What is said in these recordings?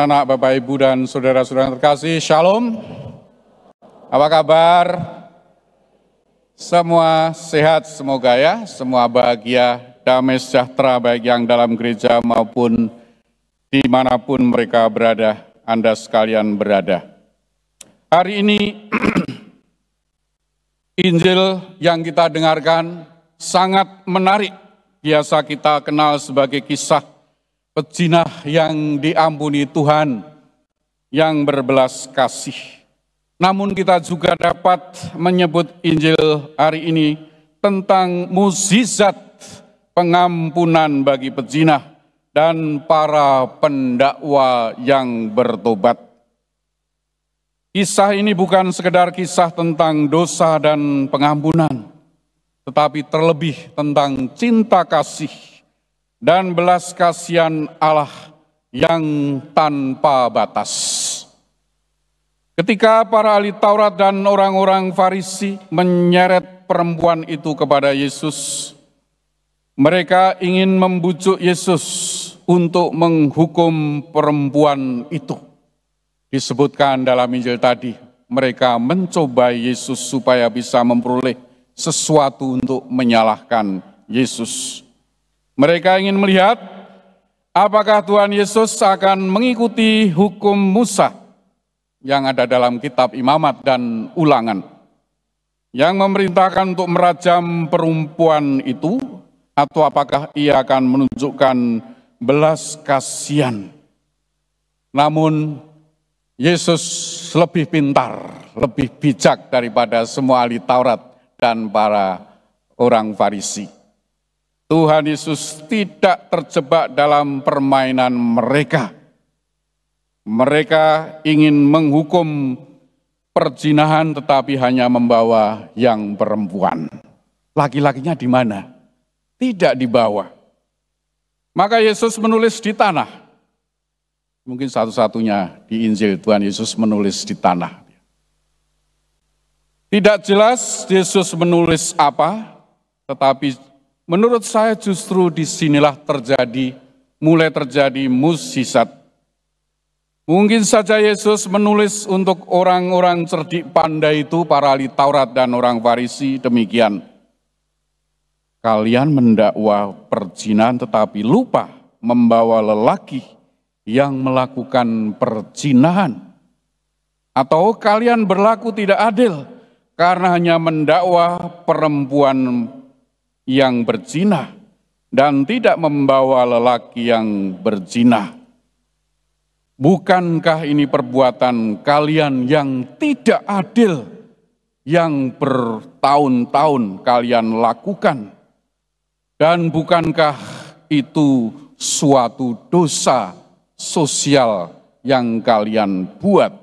anak-anak, Bapak, Ibu, dan saudara-saudara terkasih, Shalom. Apa kabar? Semua sehat semoga ya, semua bahagia, damai sejahtera baik yang dalam gereja maupun dimanapun mereka berada, Anda sekalian berada. Hari ini Injil yang kita dengarkan sangat menarik, biasa kita kenal sebagai kisah pejinah yang diampuni Tuhan, yang berbelas kasih. Namun kita juga dapat menyebut Injil hari ini tentang mukjizat pengampunan bagi pejinah dan para pendakwa yang bertobat. Kisah ini bukan sekedar kisah tentang dosa dan pengampunan, tetapi terlebih tentang cinta kasih dan belas kasihan Allah yang tanpa batas. Ketika para ahli Taurat dan orang-orang Farisi menyeret perempuan itu kepada Yesus, mereka ingin membujuk Yesus untuk menghukum perempuan itu. Disebutkan dalam Injil tadi, mereka mencoba Yesus supaya bisa memperoleh sesuatu untuk menyalahkan Yesus. Mereka ingin melihat apakah Tuhan Yesus akan mengikuti hukum Musa yang ada dalam kitab Imamat dan Ulangan, yang memerintahkan untuk merajam perempuan itu, atau apakah ia akan menunjukkan belas kasihan. Namun Yesus lebih pintar, lebih bijak daripada semua ahli Taurat dan para orang Farisi. Tuhan Yesus tidak terjebak dalam permainan mereka. Mereka ingin menghukum perzinahan tetapi hanya membawa yang perempuan. Laki-lakinya di mana? Tidak dibawa. Maka Yesus menulis di tanah. Mungkin satu-satunya di Injil Tuhan Yesus menulis di tanah. Tidak jelas Yesus menulis apa, tetapi menurut saya justru disinilah mulai terjadi mukjizat. Mungkin saja Yesus menulis untuk orang-orang cerdik pandai itu, para ahli Taurat dan orang Farisi, demikian. Kalian mendakwa perzinahan tetapi lupa membawa lelaki yang melakukan perzinahan. Atau kalian berlaku tidak adil karena hanya mendakwa perempuan yang berzina dan tidak membawa lelaki yang berzina. Bukankah ini perbuatan kalian yang tidak adil yang bertahun-tahun kalian lakukan? Dan bukankah itu suatu dosa sosial yang kalian buat?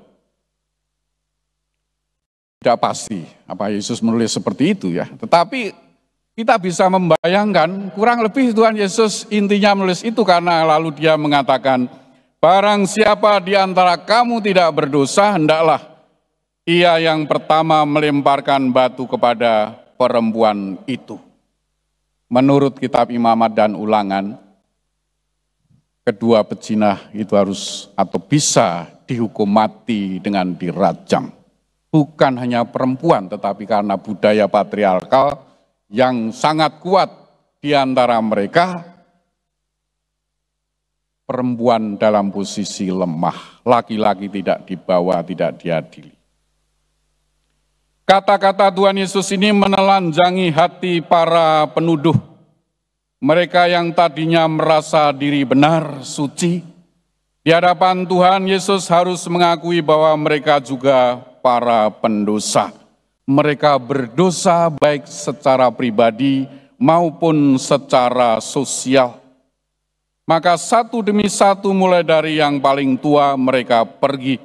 Tidak pasti apa Yesus menulis seperti itu ya, tetapi kita bisa membayangkan, kurang lebih Tuhan Yesus intinya menulis itu karena lalu dia mengatakan, barang siapa di antara kamu tidak berdosa, hendaklah ia yang pertama melemparkan batu kepada perempuan itu. Menurut kitab Imamat dan Ulangan, kedua pezina itu harus atau bisa dihukum mati dengan dirajam. Bukan hanya perempuan, tetapi karena budaya patriarkal yang sangat kuat di antara mereka, perempuan dalam posisi lemah, laki-laki tidak dibawa, tidak diadili. Kata-kata Tuhan Yesus ini menelanjangi hati para penuduh. Mereka yang tadinya merasa diri benar, suci, di hadapan Tuhan Yesus harus mengakui bahwa mereka juga para pendosa. Mereka berdosa baik secara pribadi maupun secara sosial. Maka satu demi satu mulai dari yang paling tua mereka pergi,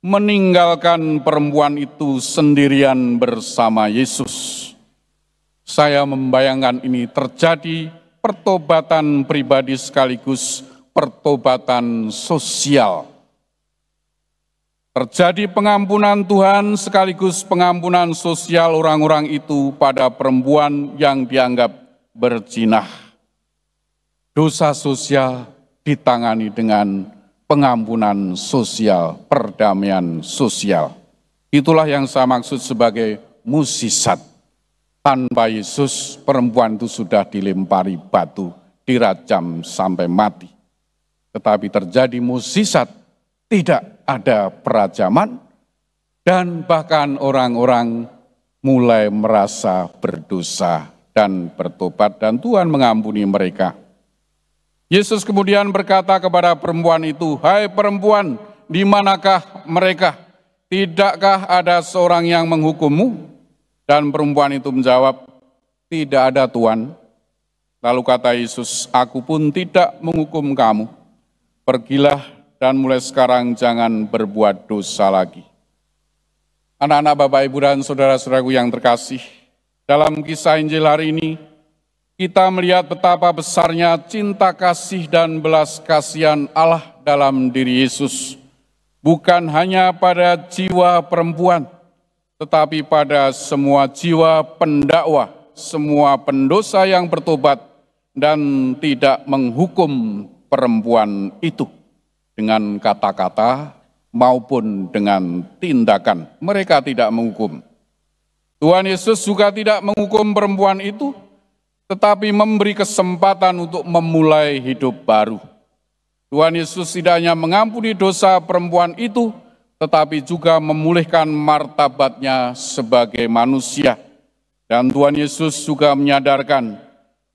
meninggalkan perempuan itu sendirian bersama Yesus. Saya membayangkan ini terjadi pertobatan pribadi sekaligus pertobatan sosial. Terjadi pengampunan Tuhan sekaligus pengampunan sosial orang-orang itu pada perempuan yang dianggap berzina. Dosa sosial ditangani dengan pengampunan sosial, perdamaian sosial. Itulah yang saya maksud sebagai mukjizat. Tanpa Yesus, perempuan itu sudah dilempari batu, dirajam sampai mati. Tetapi terjadi mukjizat, tidak ada perajaman, dan bahkan orang-orang mulai merasa berdosa dan bertobat, dan Tuhan mengampuni mereka. Yesus kemudian berkata kepada perempuan itu, "Hai perempuan, di manakah mereka? Tidakkah ada seorang yang menghukummu?" Dan perempuan itu menjawab, "Tidak ada Tuhan." Lalu kata Yesus, "Aku pun tidak menghukum kamu. Pergilah dan mulai sekarang jangan berbuat dosa lagi." Anak-anak, Bapak, Ibu, dan saudara-saudaraku yang terkasih, dalam kisah Injil hari ini, kita melihat betapa besarnya cinta kasih dan belas kasihan Allah dalam diri Yesus. Bukan hanya pada jiwa perempuan, tetapi pada semua jiwa pendakwa, semua pendosa yang bertobat dan tidak menghukum perempuan itu dengan kata-kata maupun dengan tindakan. Mereka tidak menghukum. Tuhan Yesus juga tidak menghukum perempuan itu, tetapi memberi kesempatan untuk memulai hidup baru. Tuhan Yesus tidak hanya mengampuni dosa perempuan itu, tetapi juga memulihkan martabatnya sebagai manusia. Dan Tuhan Yesus juga menyadarkan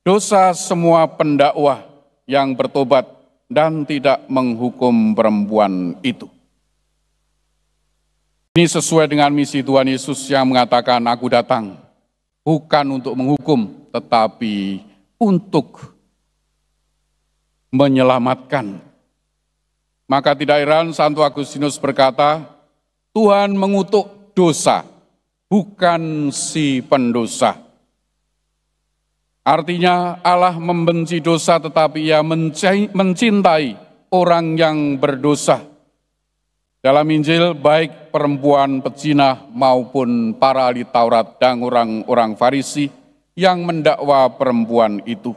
dosa semua pendakwa yang bertobat dan tidak menghukum perempuan itu. Ini sesuai dengan misi Tuhan Yesus yang mengatakan, "Aku datang bukan untuk menghukum, tetapi untuk menyelamatkan." Maka tidak heran Santo Agustinus berkata, Tuhan mengutuk dosa, bukan si pendosa. Artinya Allah membenci dosa, tetapi Ia mencintai orang yang berdosa. Dalam Injil, baik perempuan pezina maupun para ahli Taurat dan orang-orang Farisi yang mendakwa perempuan itu.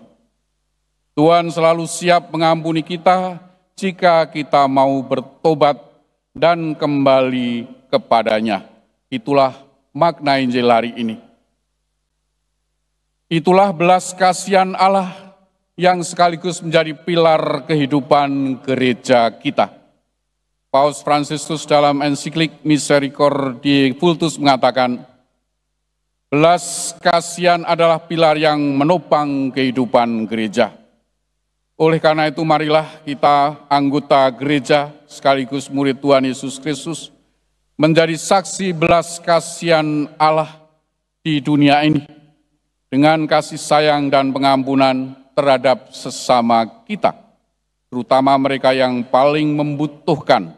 Tuhan selalu siap mengampuni kita jika kita mau bertobat dan kembali kepadanya. Itulah makna Injil hari ini. Itulah belas kasihan Allah yang sekaligus menjadi pilar kehidupan gereja kita. Paus Fransiskus dalam ensiklik Misericordiae Vultus mengatakan, belas kasihan adalah pilar yang menopang kehidupan gereja. Oleh karena itu, marilah kita anggota gereja sekaligus murid Tuhan Yesus Kristus menjadi saksi belas kasihan Allah di dunia ini dengan kasih sayang dan pengampunan terhadap sesama kita, terutama mereka yang paling membutuhkan,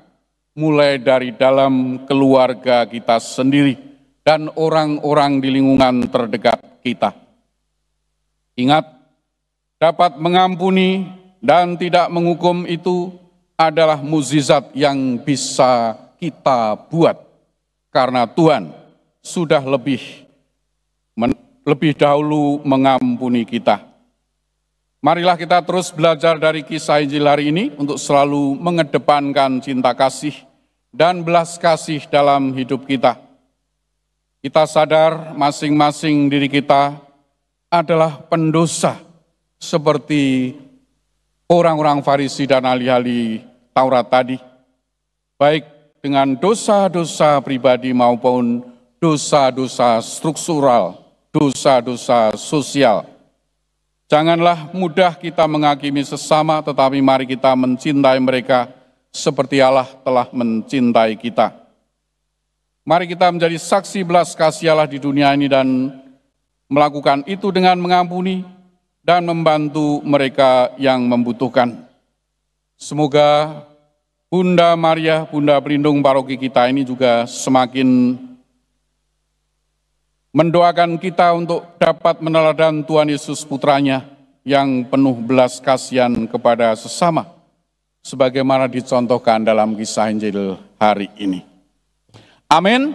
mulai dari dalam keluarga kita sendiri dan orang-orang di lingkungan terdekat kita. Ingat, dapat mengampuni dan tidak menghukum itu adalah mukjizat yang bisa kita buat, karena Tuhan sudah lebih dahulu mengampuni kita. Marilah kita terus belajar dari kisah Injil hari ini untuk selalu mengedepankan cinta kasih dan belas kasih dalam hidup kita. Kita sadar masing-masing diri kita adalah pendosa seperti orang-orang Farisi dan ahli-ahli Taurat tadi, baik dengan dosa-dosa pribadi maupun dosa-dosa struktural, dosa-dosa sosial. Janganlah mudah kita menghakimi sesama, tetapi mari kita mencintai mereka seperti Allah telah mencintai kita. Mari kita menjadi saksi belas kasih Allah di dunia ini dan melakukan itu dengan mengampuni dan membantu mereka yang membutuhkan. Semoga Bunda Maria, Bunda Pelindung paroki kita ini juga semakin mendoakan kita untuk dapat meneladan Tuhan Yesus Putranya yang penuh belas kasihan kepada sesama, sebagaimana dicontohkan dalam kisah Injil hari ini. Amin.